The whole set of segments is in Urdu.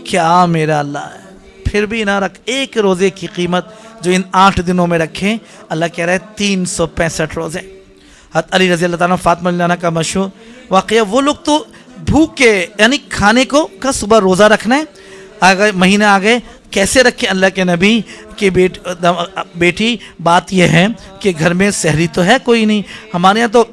کیا میرا اللہ ہے. پھر بھی نہ رکھ ایک روزے کی قیمت جو ان 8 دنوں میں رکھیں. اللہ کہہ رہا ہے 365 روزے. حضرت علی رضی اللہ تعالیٰ فاطمہ رضی اللہ عنہا کا مشہور واقعہ, وہ لوگ تو بھوکے یعنی کھانے کو کا صبح روزہ رکھنا ہے, آگے مہینے آگے کیسے رکھیں اللہ کے نبی کہ بیٹی بات یہ ہے کہ گھر میں سحری تو ہے کوئی نہیں. ہمارے یہاں تو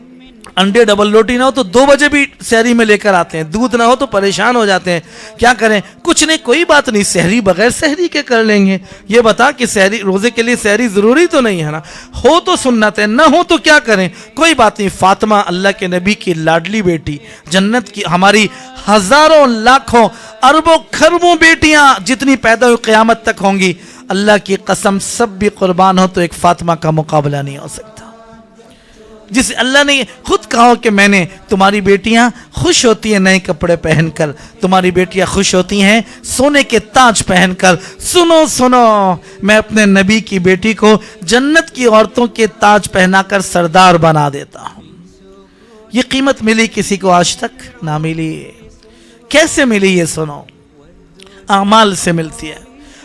انڈے ڈبل روٹی نہ ہو تو 2 بجے بھی سحری میں لے کر آتے ہیں, دودھ نہ ہو تو پریشان ہو جاتے ہیں. کیا کریں؟ کچھ نہیں, کوئی بات نہیں, سحری بغیر سحری کے کر لیں گے. یہ بتا کہ سحری روزے کے لیے سحری ضروری تو نہیں ہے نا, ہو تو سنت ہے, نہ ہو تو کیا کریں؟ کوئی بات نہیں. فاطمہ اللہ کے نبی کی لاڈلی بیٹی, جنت کی ہماری ہزاروں لاکھوں اربوں کھربوں بیٹیاں جتنی پیدا ہوئی قیامت تک ہوں گی, اللہ کی قسم سب بھی قربان ہو تو ایک فاطمہ کا مقابلہ نہیں ہو سکتا. جس اللہ نے خود کہا کہ میں نے تمہاری بیٹیاں خوش ہوتی ہیں نئے کپڑے پہن کر, تمہاری بیٹیاں خوش ہوتی ہیں سونے کے تاج پہن کر. سنو سنو, میں اپنے نبی کی بیٹی کو جنت کی عورتوں کے تاج پہنا کر سردار بنا دیتا ہوں. یہ قیمت ملی کسی کو آج تک؟ نہ ملی. کیسے ملی یہ سنو, اعمال سے ملتی ہے.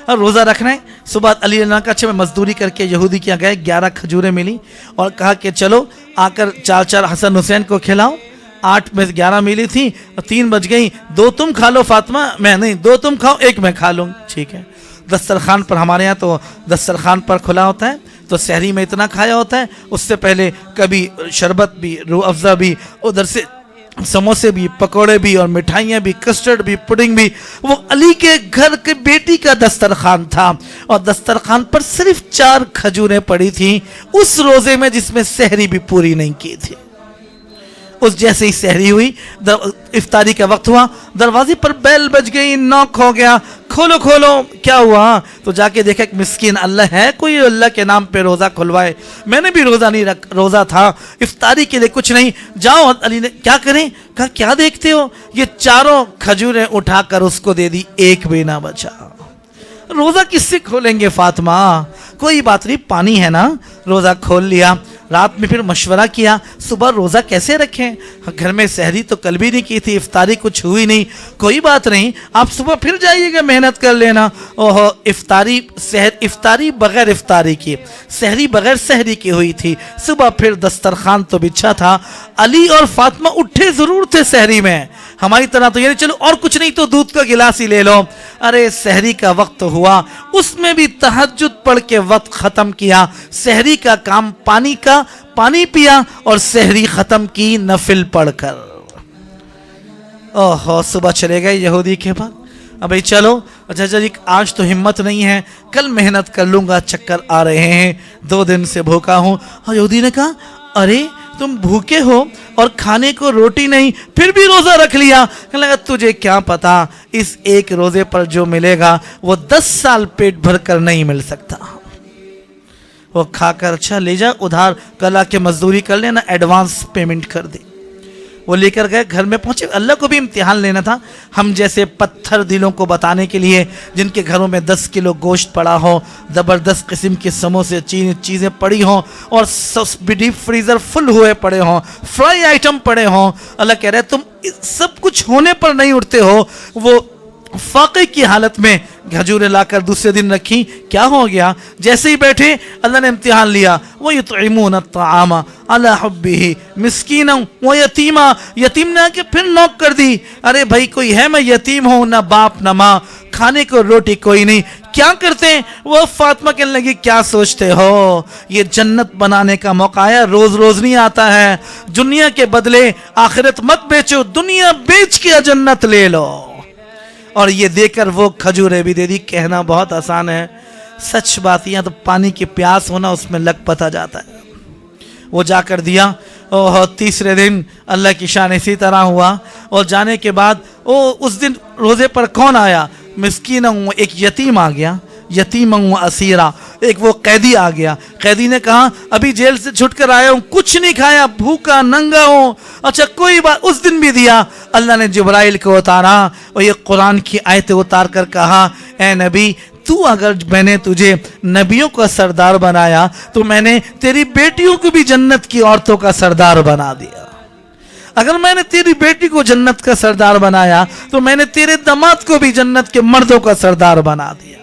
اور روزہ رکھنا ہے. صبح علی اللہ کا اچھا میں مزدوری کر کے یہودی کیا گئے, 11 کھجوریں ملی اور کہا کہ چلو آ کر 4 حسن حسین کو کھلاؤ. 8 میں 11 ملی تھی, 3 بج گئی. 2 تم کھا لو فاطمہ, میں نہیں, 2 تم کھاؤ 1 میں کھا لوں. ٹھیک ہے. دسترخوان پر, ہمارے یہاں تو دسترخوان پر کھلا ہوتا ہے تو سحری میں اتنا کھایا ہوتا ہے. اس سے پہلے کبھی شربت بھی, روح افزا بھی, ادھر سے سموسے بھی, پکوڑے بھی, اور مٹھائیاں بھی, کسٹرڈ بھی, پڈنگ بھی. وہ علی کے گھر کے بیٹی کا دسترخوان تھا اور دسترخوان پر صرف 4 کھجوریں پڑی تھیں اس روزے میں جس میں سحری بھی پوری نہیں کی تھی. اس جیسے ہی سحری ہوئی, افطاری کا وقت ہوا, دروازے پر بیل بج گئی, نوک ہو گیا, کھولو کھولو. کیا ہوا؟ تو جا کے دیکھا ایک مسکین, اللہ ہے کوئی اللہ کے نام پہ روزہ کھلوائے؟ میں نے بھی روزہ نہیں روزہ تھا, افطاری کے لیے کچھ نہیں. جاؤ. علی نے کیا کریں؟ کہا کیا دیکھتے ہو؟ یہ 4 کھجوریں اٹھا کر اس کو دے دی, 1 بھی نہ بچا. روزہ کس سے کھولیں گے فاطمہ؟ کوئی بات نہیں, پانی ہے نا. روزہ کھول لیا. رات میں پھر مشورہ کیا صبح روزہ کیسے رکھیں, گھر میں سحری تو کل بھی نہیں کی تھی, افطاری کچھ ہوئی نہیں. کوئی بات نہیں, آپ صبح پھر جائیے گا, محنت کر لینا. اوہ, افطاری بغیر افطاری کی, سحری بغیر سحری کی ہوئی تھی. صبح پھر دسترخوان تو بچھا تھا. علی اور فاطمہ اٹھے ضرور تھے سحری میں, ہماری طرح تو یہ نہیں چلو اور کچھ نہیں تو دودھ کا گلاس ہی لے لو. ارے سحری کا وقت ہوا, اس میں بھی تہجد پڑھ کے وقت ختم کیا. سحری کا کام پانی کا, پانی پیا اور سحری ختم کی نفل پڑھ کر. اوہ, صبح چلے گئے یہودی کے پاس. ابھی چلو, اچھا جی آج تو ہمت نہیں ہے, کل محنت کر لوں گا, چکر آ رہے ہیں, 2 دن سے بھوکا ہوں. اور یہودی نے کہا ارے تم بھوکے ہو اور کھانے کو روٹی نہیں, پھر بھی روزہ رکھ لیا. کہنے لگا تجھے کیا پتا, اس ایک روزے پر جو ملے گا وہ 10 سال پیٹ بھر کر نہیں مل سکتا. وہ کھا کر اچھا لے جا, ادھار کل آ کے مزدوری کر لینا, ایڈوانس پیمنٹ کر دی. وہ لے کر گئے, گھر میں پہنچے. اللہ کو بھی امتحان لینا تھا, ہم جیسے پتھر دلوں کو بتانے کے لیے جن کے گھروں میں 10 کلو گوشت پڑا ہو, زبردست قسم کے سموسے چیزیں پڑی ہوں, اور ڈیپ فریزر فل ہوئے پڑے ہوں, فرائی آئٹم پڑے ہوں. اللہ کہہ رہے تم سب کچھ ہونے پر نہیں اٹھتے ہو. وہ فاقے کی حالت میں کھجوریں لا کر دوسرے دن رکھی. کیا ہو گیا؟ جیسے ہی بیٹھے اللہ نے امتحان لیا. وَيُطْعِمُونَ الطَّعَامَ عَلَىٰ حُبِّهِ مِسْكِينًا وَيَتِيمًا. یتیم نے آ کے پھر نوک کر دی, ارے بھائی کوئی ہے, میں یتیم ہوں, نہ باپ نہ ماں, کھانے کو روٹی کوئی نہیں, کیا کرتے ہیں؟ وہ فاطمہ کہنے لگی کیا سوچتے ہو, یہ جنت بنانے کا موقع آیا, روز روز نہیں آتا ہے. دنیا کے بدلے آخرت مت بیچو, دنیا بیچ کے جنت لے لو. اور یہ دے کر وہ کھجوریں بھی دے دی. کہنا بہت آسان ہے, سچ بات یہ تو پانی کی پیاس ہونا اس میں لگ پتا جاتا ہے. وہ جا کر دیا. تیسرے دن اللہ کی شان اسی طرح ہوا. اور جانے کے بعد اس دن روزے پر کون آیا؟ مسکین, ایک یتیم آ گیا, یتیم و اسیرا, ایک وہ قیدی آ گیا. قیدی نے کہا ابھی جیل سے چھٹ کر آیا ہوں, کچھ نہیں کھایا, بھوکا ننگا ہوں. اچھا کوئی بات, اس دن بھی دیا. اللہ نے جبرائیل کو اتارا اور یہ قرآن کی آیتیں اتار کر کہا اے نبی, تو اگر میں نے تجھے نبیوں کا سردار بنایا تو میں نے تیری بیٹیوں کو بھی جنت کی عورتوں کا سردار بنا دیا. اگر میں نے تیری بیٹی کو جنت کا سردار بنایا تو میں نے تیرے داماد کو بھی جنت کے مردوں کا سردار بنا دیا.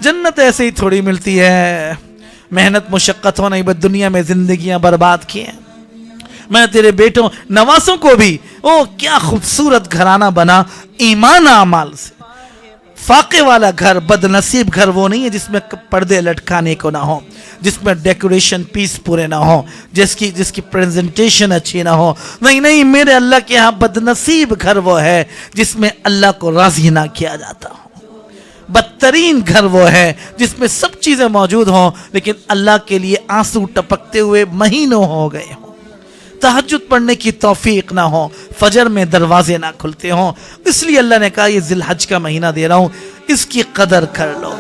جنت ایسے ہی تھوڑی ملتی ہے، محنت مشقت ہو نہیں، بس دنیا میں زندگیاں برباد کی ہیں. میں تیرے بیٹوں نواسوں کو بھی کیا خوبصورت گھرانہ بنا ایمان اعمال سے. فاقے والا گھر، بد نصیب گھر وہ نہیں ہے جس میں پردے لٹکانے کو نہ ہو، جس میں ڈیکوریشن پیس پورے نہ ہو، جس کی پریزنٹیشن اچھی نہ ہو. نہیں، میرے اللہ کے ہاں بد نصیب گھر وہ ہے جس میں اللہ کو راضی نہ کیا جاتا ہو. بدترین گھر وہ ہے جس میں سب چیزیں موجود ہوں لیکن اللہ کے لیے آنسو ٹپکتے ہوئے مہینوں ہو گئے ہوں، تہجد پڑھنے کی توفیق نہ ہو، فجر میں دروازے نہ کھلتے ہوں. اس لیے اللہ نے کہا یہ ذی الحج کا مہینہ دے رہا ہوں، اس کی قدر کر لو.